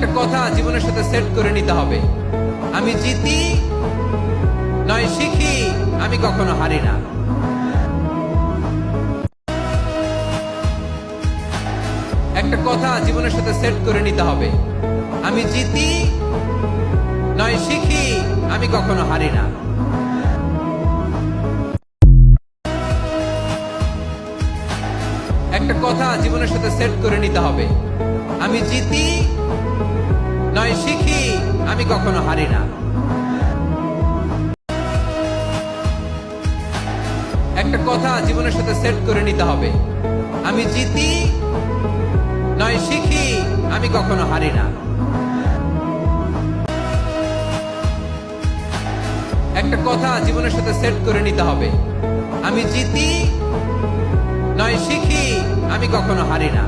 একটা কথা জীবনের সাথে সেট করে নিতে হবে, আমি জিতি নয় শিখি, আমি কখনো হারি না। একটা কথা জীবনের সাথে সেট করে নিতে হবে, আমি জিতি নয় শিখি, আমি কখনো হারি না। একটা কথা জীবনের সাথে সেট করে নিতে হবে, আমি জিতি নয় শিখি, আমি কখনো হারি না। একটা কথা জীবনের সাথে সেট করে নিতে হবে, আমি জিতি নয় শিখি, আমি কখনো হারি না। একটা কথা জীবনের সাথে সেট করে নিতে হবে, আমি জিতি নয় শিখি, আমি কখনো হারি না।